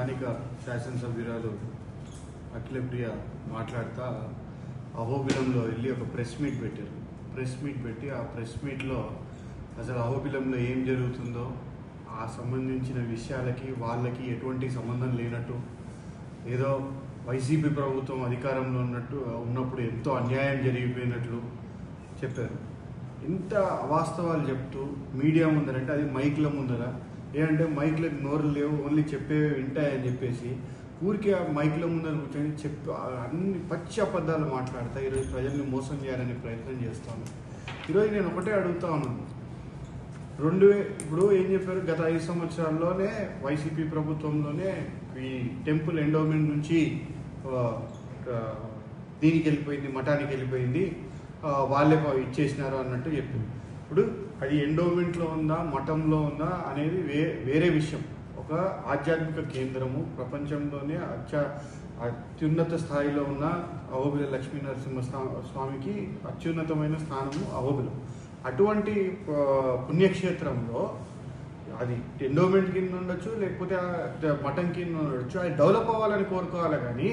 స్థానిక శాసనసభ్యురాలు అఖిలప్రియ మాట్లాడుతూ అహోబిలంలో వెళ్ళి ఒక ప్రెస్ మీట్ పెట్టారు. ప్రెస్ మీట్ పెట్టి ఆ ప్రెస్ మీట్లో అసలు అహోబిలంలో ఏం జరుగుతుందో ఆ సంబంధించిన విషయాలకి వాళ్ళకి ఎటువంటి సంబంధం లేనట్టు, ఏదో వైసీపీ ప్రభుత్వం అధికారంలో ఉన్నప్పుడు ఎంతో అన్యాయం జరిగిపోయినట్లు చెప్పారు. ఇంత అవాస్తవాలు చెప్తూ మీడియా ముందరంటే అది మైక్ల ముందర, ఏంటంటే మైక్లకు నోరు లేవు, ఓన్లీ చెప్పేవి వింటాయని చెప్పేసి ఊరికి ఆ మైక్ల ముందర కూర్చొని అన్ని పచ్చి అబద్ధాలు మాట్లాడతా ఈరోజు ప్రజల్ని మోసం చేయాలనే ప్రయత్నం చేస్తాను. ఈరోజు నేను ఒకటే అడుగుతా ఉన్నాను, ఇప్పుడు ఏం చెప్పారు, గత 5 సంవత్సరాల్లోనే వైసీపీ ప్రభుత్వంలోనే ఈ టెంపుల్ ఎండోమెంట్ నుంచి దీనికి వెళ్ళిపోయింది, మఠానికి వెళ్ళిపోయింది, వాళ్ళే ఇచ్చేసినారు అన్నట్టు చెప్పింది. ఇప్పుడు అది ఎండోమెంట్లో ఉందా మఠంలో ఉందా అనేది వేరే విషయం. ఒక ఆధ్యాత్మిక కేంద్రము, ప్రపంచంలోనే అత్యున్నత స్థాయిలో ఉన్న అహోబిల లక్ష్మీ నరసింహ స్వామికి అత్యున్నతమైన స్థానము అహోబిలం. అటువంటి పుణ్యక్షేత్రంలో అది ఎండోమెంట్ కింద ఉండొచ్చు, లేకపోతే మఠం కింద ఉండొచ్చు, అది డెవలప్ అవ్వాలని కోరుకోవాలి. కానీ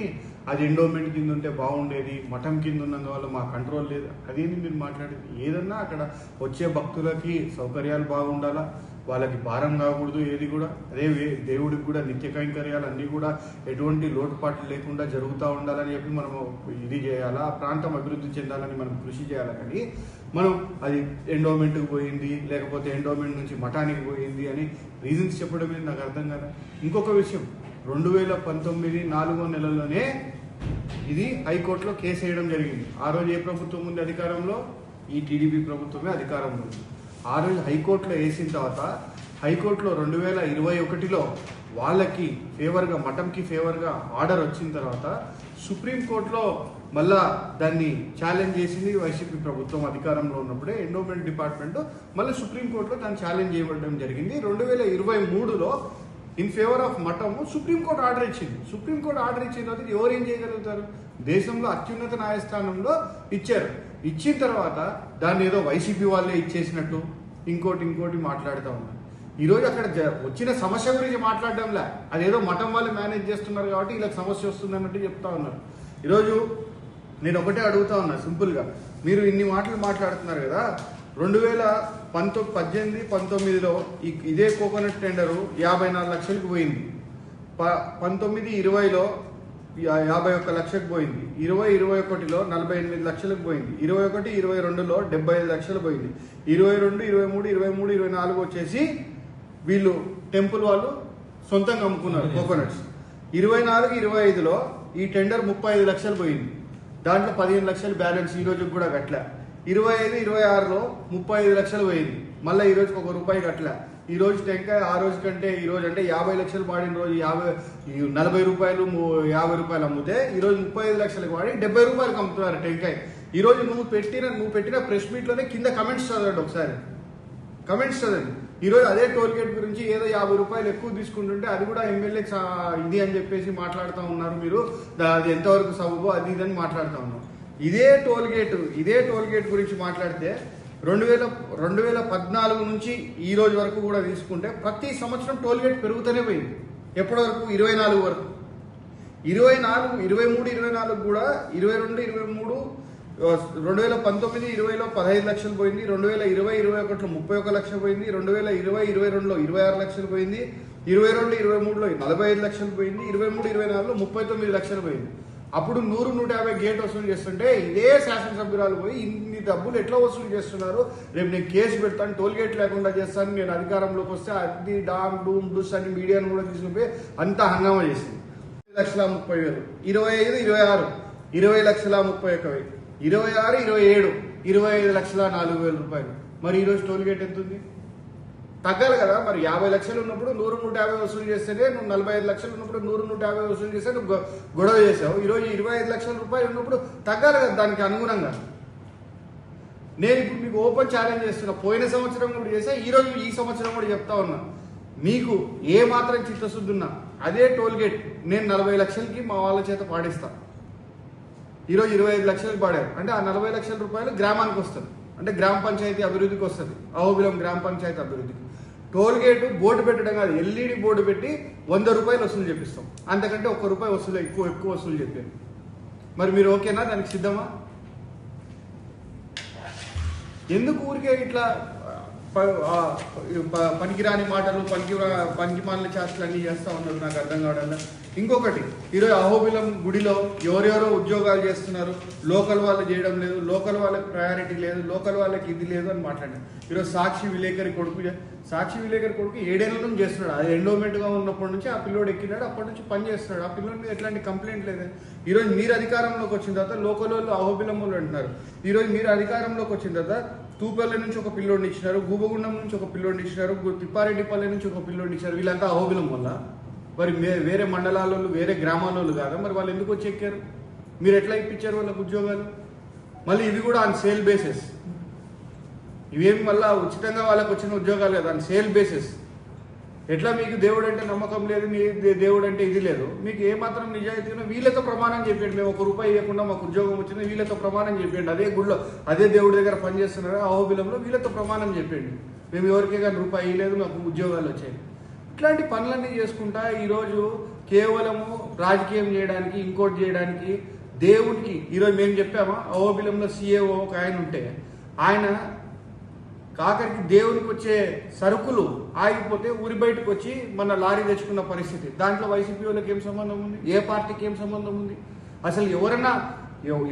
అది ఎండోమెంట్ కింద ఉంటే బాగుండేది, మఠం కింద ఉన్నందువల్ల మా కంట్రోల్ లేదు, అదేంటి మీరు మాట్లాడేది? ఏదన్నా అక్కడ వచ్చే భక్తులకి సౌకర్యాలు బాగుండాలా, వాళ్ళకి భారం కాకూడదు ఏది కూడా. అదే దేవుడికి కూడా నిత్య కైంకర్యాలు అన్నీ కూడా ఎటువంటి లోటుపాట్లు లేకుండా జరుగుతూ ఉండాలని చెప్పి మనము ఇది చేయాలా, ఆ ప్రాంతం అభివృద్ధి చెందాలని మనం కృషి చేయాలి. కానీ మనం అది ఎండోమెంట్కి పోయింది, లేకపోతే ఎండోమెంట్ నుంచి మఠానికి పోయింది అని రీజన్స్ చెప్పడం అనేది నాకు అర్థం కదా. ఇంకొక విషయం, 2019 4వ నెలలోనే ఇది హైకోర్టులో కేసు వేయడం జరిగింది. ఆ రోజు ఏ ప్రభుత్వం ఉంది అధికారంలో? ఈ టీడీపీ ప్రభుత్వమే అధికారంలో ఉంది. ఆ రోజు హైకోర్టులో వేసిన తర్వాత హైకోర్టులో 2021లో వాళ్ళకి ఫేవర్గా, మఠంకి ఫేవర్గా ఆర్డర్ వచ్చిన తర్వాత సుప్రీంకోర్టులో మళ్ళా దాన్ని ఛాలెంజ్ చేసింది వైసీపీ ప్రభుత్వం అధికారంలో ఉన్నప్పుడే. ఎండోమెంట్ డిపార్ట్మెంట్ మళ్ళీ సుప్రీంకోర్టులో దాన్ని ఛాలెంజ్ చేయబడడం జరిగింది. 2023లో ఇన్ ఫేవర్ ఆఫ్ మఠము సుప్రీంకోర్టు ఆర్డర్ ఇచ్చింది. సుప్రీంకోర్టు ఆర్డర్ ఇచ్చిన తర్వాత ఎవరు ఏం చేయగలుగుతారు? దేశంలో అత్యున్నత న్యాయస్థానంలో ఇచ్చారు. ఇచ్చిన తర్వాత దాన్ని ఏదో వైసీపీ వాళ్ళే ఇచ్చేసినట్టు ఇంకోటి మాట్లాడుతూ ఉన్నారు. ఈరోజు అక్కడ వచ్చిన సమస్య గురించి మాట్లాడడంలే, అదేదో మఠం వాళ్ళు మేనేజ్ చేస్తున్నారు కాబట్టి వీళ్ళకి సమస్య వస్తుంది అన్నట్టు చెప్తా ఉన్నారు. ఈరోజు నేను ఒకటే అడుగుతా ఉన్నా సింపుల్గా, మీరు ఇన్ని మాటలు మాట్లాడుతున్నారు కదా, 2018, 19లో ఇదే కోకోనట్ టెండరు 54 లక్షలకు పోయింది, 19, 20లో 51 లక్షలకు పోయింది, 20, 21లో 48 లక్షలకు పోయింది, 21, 22లో 75 లక్షలు పోయింది, 22, 23, 24 వచ్చేసి వీళ్ళు టెంపుల్ వాళ్ళు సొంతంగా అమ్ముకున్నారు కోకోనట్స్. 24, 25లో ఈ టెండర్ 35 లక్షలు పోయింది, దాంట్లో 15 లక్షలు బ్యాలెన్స్ ఈ రోజుకి కూడా కట్టలే. 25, 26లో 35 లక్షలు పోయింది, మళ్ళీ ఈ రోజుకి 1 రూపాయి కట్టలే. ఈ రోజు టెంకాయ ఆ రోజు కంటే ఈ రోజు అంటే 50 లక్షలు పాడిన రోజు 40 రూపాయలు 50 రూపాయలు అమ్మితే ఈ రోజు 35 లక్షలకు వాడి 70 రూపాయలకు అమ్ముతున్నారు టెంకాయ. ఈ రోజు నువ్వు పెట్టిన ప్రెస్ మీట్లోనే కింద కమెంట్స్ చదవండి, ఒకసారి కమెంట్స్ చదవండి. ఈరోజు అదే టోల్ గేట్ గురించి ఏదో 50 రూపాయలు ఎక్కువ తీసుకుంటుంటే అది కూడా ఎమ్మెల్యే ఇది అని చెప్పేసి మాట్లాడుతూ ఉన్నారు. మీరు అది ఎంతవరకు సబబో అది ఇదని మాట్లాడుతూ ఉన్నారు. ఇదే టోల్ గేట్ గురించి మాట్లాడితే 2014 నుంచి ఈ రోజు వరకు కూడా తీసుకుంటే ప్రతి సంవత్సరం టోల్ గేట్ పెరుగుతూనే పోయింది. ఎప్పటి వరకు? 24 వరకు. 23, 24 కూడా 22, 23 2019, 20లో 15 లక్షలు పోయింది, 2020, 21లో 31 లక్షలు పోయింది, 2020, 22లో 26 లక్షలు పోయింది, 22, 23లో 45 లక్షలు పోయింది, 23, 24లో 39 లక్షలు పోయింది. అప్పుడు 100, 150 గేట్ వసూలు చేస్తుంటే ఇదే శాసనసభ్యురాలు పోయి ఇన్ని డబ్బులు ఎట్లా వసూలు చేస్తున్నారు, రేపు నేను కేసు పెడతాను, టోల్ గేట్ లేకుండా చేస్తాను, నేను అధికారంలోకి వస్తే అది డామ్ డూమ్ డూస్ అని మీడియాను కూడా తీసుకుపోయి అంతా హంగామా చేసింది. 1,30,000, 25, 26 20,31,000, 26, 27 25,04,000 రూపాయలు. మరి ఈరోజు టోల్ గేట్ ఎంత ఉంది? తగ్గాలి కదా. మరి 50 లక్షలు ఉన్నప్పుడు 100, 150 వసూలు చేస్తేనే, నువ్వు 45 లక్షలు ఉన్నప్పుడు 100, 150 వసూలు చేస్తే నువ్వు గొడవ చేసావు. ఈరోజు 25 లక్షల రూపాయలు ఉన్నప్పుడు తగ్గాలి కదా దానికి అనుగుణంగా. నేను ఇప్పుడు మీకు ఓపెన్ ఛాలెంజ్ చేస్తున్నా, పోయిన సంవత్సరం కూడా చేసా, ఈరోజు ఈ సంవత్సరం కూడా చెప్తా ఉన్నా, మీకు ఏ మాత్రం చిత్తశుద్ధి ఉన్నా అదే టోల్ గేట్ నేను 40 లక్షలకి మా వాళ్ళ చేత పాడిస్తాను. ఈరోజు 25 లక్షలకు పాడారు అంటే ఆ 40 లక్షల రూపాయలు గ్రామానికి వస్తుంది, అంటే గ్రామ పంచాయతీ అభివృద్ధికి వస్తుంది, అహోబిలం గ్రామ పంచాయతీ అభివృద్ధికి. టోల్ గేటు బోర్డు పెట్టడం కాదు, ఎల్ఈడి బోర్డు పెట్టి 100 రూపాయలు వసూలు చేపిస్తాం, అంతకంటే ₹1 వసూలు ఎక్కువ వసూలు చెప్పారు. మరి మీరు ఓకేనా? దానికి సిద్ధమా? ఎందుకు ఊరికే ఇట్లా పనికిరాని మాటలు పనికిమాలిన చేష్టలు అన్నీ చేస్తూ ఉన్నారు? నాకు అర్థం కావడం. ఇంకొకటి, ఈరోజు అహోబిలం గుడిలో ఎవరెవరో ఉద్యోగాలు చేస్తున్నారు, లోకల్ వాళ్ళు చేయడం లేదు, లోకల్ వాళ్ళకి ప్రయారిటీ లేదు, లోకల్ వాళ్ళకి ఇది లేదు అని మాట్లాడారు. ఈరోజు సాక్షి విలేకరి కొడుకు 7 ఏళ్ళ నుంచి చేస్తున్నాడు. అది ఎండోమెంట్గా ఉన్నప్పటి నుంచి ఆ పిల్లోడు ఎక్కినాడు, అప్పటి నుంచి పని చేస్తున్నాడు. ఆ పిల్లోడి మీద ఎట్లాంటి కంప్లైంట్ లేదు. ఈరోజు మీరు అధికారంలోకి వచ్చిన తర్వాత లోకల్ వాళ్ళు అహోబిలం వాళ్ళు అంటున్నారు. ఈరోజు మీరు అధికారంలోకి వచ్చిన తర్వాత తూపల్లి నుంచి ఒక పిల్లోడిని ఇచ్చినారు, గూబగుండం నుంచి ఒక పిల్లోడిని ఇచ్చినారు, తిప్పారెడ్డిపల్లి నుంచి ఒక పిల్లోడిని ఇచ్చారు. వీళ్ళంతా అహోబిలం వల్ల. మరి వేరే మండలాలలో వేరే గ్రామాలలో కాదా? మరి వాళ్ళు ఎందుకు వచ్చి ఎక్కారు? మీరు ఎట్లా ఇప్పించారు వాళ్ళకి ఉద్యోగాలు? మళ్ళీ ఇవి కూడా ఆన్ సేల్ బేసిస్. ఇవేమి మళ్ళీ ఉచితంగా వాళ్ళకి వచ్చిన ఉద్యోగాలు కదా, ఆన్ సేల్ బేసిస్. ఎట్లా మీకు దేవుడు అంటే నమ్మకం లేదు, మీ దేవుడు అంటే ఇది లేదు, మీకు ఏమాత్రం నిజాయితీగా వీళ్ళతో ప్రమాణం చెప్పండి, మేము ₹1 ఇవ్వకుండా మాకు ఉద్యోగం వచ్చింది, వీళ్ళతో ప్రమాణం చెప్పండి. అదే గుడిలో అదే దేవుడి దగ్గర పనిచేస్తున్నారు అహోబిలంలో, వీళ్ళతో ప్రమాణం చెప్పండి, మేము ఎవరికే కానీ ₹1 ఇవ్వలేదు, మాకు ఉద్యోగాలు వచ్చాయి. ఇట్లాంటి పనులన్నీ చేసుకుంటా ఈరోజు కేవలము రాజకీయం చేయడానికి, ఇంకోటి చేయడానికి, దేవుడికి ఈరోజు మేము చెప్పామా అహోబిలంలో CAO ఒక ఆయన ఉంటే, ఆయన కాకరికి దేవునికి వచ్చే సరుకులు ఆగిపోతే ఊరి బయటకు వచ్చి మన లారీ తెచ్చుకున్న పరిస్థితి. దాంట్లో వైసీపీ వాళ్ళకి ఏం సంబంధం ఉంది? ఏ పార్టీకి ఏం సంబంధం ఉంది? అసలు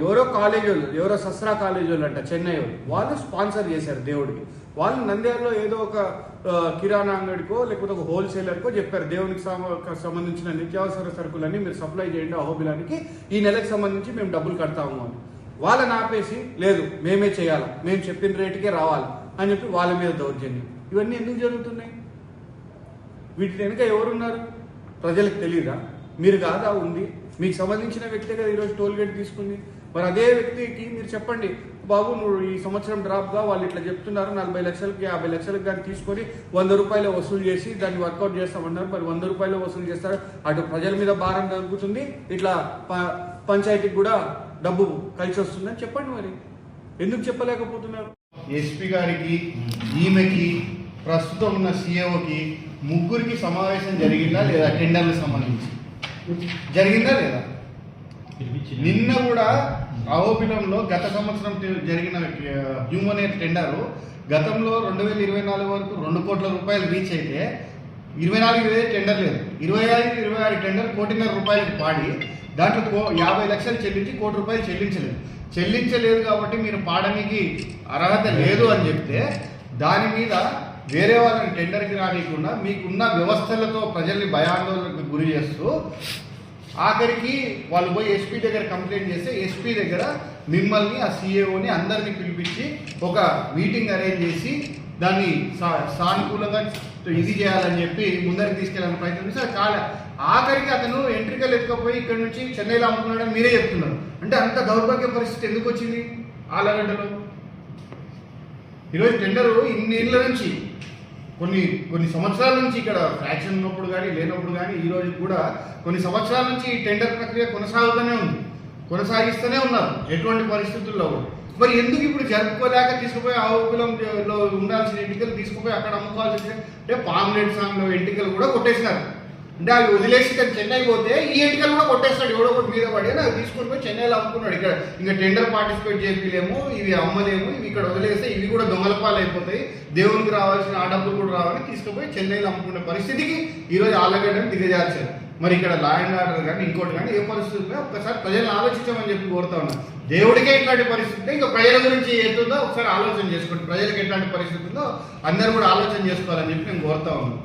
ఎవరో కాలేజీ వాళ్ళు, ఎవరో సస్రా కాలేజీ వాళ్ళు అంట, చెన్నై వాళ్ళు స్పాన్సర్ చేశారు దేవుడికి. వాళ్ళు నంద్యాలలో ఏదో ఒక కిరాణా అంగడికో లేకపోతే ఒక హోల్సేలర్కో చెప్పారు, దేవునికి సంబంధించిన నిత్యావసర సరుకులన్నీ మీరు సప్లై చేయండి అహోబిలానికి, ఈ నెలకు సంబంధించి మేము డబ్బులు కడతాము అని. వాళ్ళని ఆపేసి లేదు మేమే చేయాలి, మేము చెప్పిన రేటుకే రావాలి అని చెప్పి వాళ్ళ మీద దౌర్జన్యం. ఇవన్నీ ఎందుకు జరుగుతున్నాయి? వీటి వెనుక ఎవరున్నారు? ప్రజలకు తెలియదా? మీరు కాదా ఉంది? మీకు సంబంధించిన వ్యక్తే కదా ఈరోజు టోల్ గేట్ తీసుకుంది. మరి అదే వ్యక్తికి మీరు చెప్పండి, బాబు నువ్వు ఈ సంవత్సరం డ్రాప్గా వాళ్ళు ఇట్లా చెప్తున్నారు, 40 లక్షలకి 50 లక్షలకు కానీ తీసుకొని ₹100 వసూలు చేసి దాన్ని వర్కౌట్ చేస్తామన్నారు. మరి ₹100 వసూలు చేస్తారు, అటు ప్రజల మీద భారం తగ్గుతుంది, ఇట్లా పంచాయతీకి కూడా డబ్బు కలిసి వస్తుందని చెప్పండి. మరి ఎందుకు చెప్పలేకపోతున్నారు? ఎస్పీ గారికి, ఈమెకి, ప్రస్తుతం ఉన్న CAOకి ముగ్గురికి సమావేశం జరిగిందా లేదా? టెండర్లకు సంబంధించి జరిగిందా లేదా? నిన్న కూడా అహోబిలంలో గత సంవత్సరం జరిగిన హ్యూమన్ ఎయిర్ టెండరు గతంలో 2024 వరకు ₹2 కోట్ల రీచ్ అయితే 24 టెండర్ లేదు, 25-26 టెండర్ ₹1.5 పాడి దాంట్లో 50 లక్షలు చెల్లించి ₹1 చెల్లించలేదు కాబట్టి మీరు పాడడానికి అర్హత లేదు అని చెప్తే, దాని మీద వేరే వాళ్ళని టెండర్కి రానియకుండా మీకున్న వ్యవస్థలతో ప్రజల్ని భయాందోళనకు గురి చేస్తూ ఆఖరికి వాళ్ళు పోయి ఎస్పీ దగ్గర కంప్లైంట్ చేస్తే ఎస్పీ దగ్గర మిమ్మల్ని ఆ CAOని అందరినీ పిలిపించి ఒక మీటింగ్ అరేంజ్ చేసి దాన్ని సానుకూలంగా ఇది చేయాలని చెప్పి ముందరికి తీసుకెళ్ళాలని ప్రయత్నం చేస్తే అది కాలే. ఆఖరికి అతను ఎంట్రికలు ఎత్తుకపోయి ఇక్కడ నుంచి చెన్నైలో అమ్ముకున్నాడని మీరే చెప్తున్నారు. అంటే అంత దౌర్భాగ్య పరిస్థితి ఎందుకు వచ్చింది ఆలగడ్డలో? ఈరోజు టెండరు ఇన్నేళ్ళ నుంచి కొన్ని సంవత్సరాల నుంచి ఇక్కడ ఫ్రాక్షన్ ఉన్నప్పుడు కానీ లేనప్పుడు కానీ ఈరోజు కూడా కొన్ని సంవత్సరాల నుంచి ఈ టెండర్ ప్రక్రియ కొనసాగిస్తూనే ఉన్నారు ఎటువంటి పరిస్థితుల్లో కూడా. మరి ఎందుకు ఇప్పుడు జరుపుకోలేక తీసుకుపోయి అహోబిలంలో ఉండాల్సిన ఎంటికలు తీసుకుపోయి అక్కడ అమ్ముకోవాల్సి అంటే పాంప్లెట్ సాంగ్లో ఎంటికలు కూడా కొట్టేసినారు. అంటే అవి వదిలేసి ఇక్కడ చెన్నై పోతే ఈ ఎంటికలు కూడా కొట్టేస్తాడు ఎవడో ఒకటి మీద పడి, అవి తీసుకొని పోయి చెన్నైలో అమ్ముకున్నాడు. ఇక్కడ ఇంకా టెండర్ పార్టిసిపేట్ చేయలేము, ఇవి అమ్మలేము, ఇవి ఇక్కడ వదిలేస్తే ఇవి కూడా దొంగల పాలు అయిపోతాయి, దేవునికి రావాల్సిన ఆ డబ్బులు కూడా రావాలని తీసుకుపోయి చెన్నైలో అమ్ముకునే పరిస్థితికి ఈరోజు ఆలగడ్డని దిగజార్చారు. మరి ఇక్కడ లా అండ్ ఆర్డర్ కానీ ఇంకోటి కానీ ఏ పరిస్థితుల్లో ఒక్కసారి ప్రజలను ఆలోచించమని చెప్పి కోరుతా ఉన్నాను. దేవుడికే ఇట్లాంటి పరిస్థితి ఇంకా ప్రజల గురించి ఎట్లుందో ఒకసారి ఆలోచన చేసుకోండి. ప్రజలకు ఎట్లాంటి పరిస్థితి ఉందో అందరూ కూడా ఆలోచన చేసుకోవాలని చెప్పి నేను కోరుతా ఉన్నాను.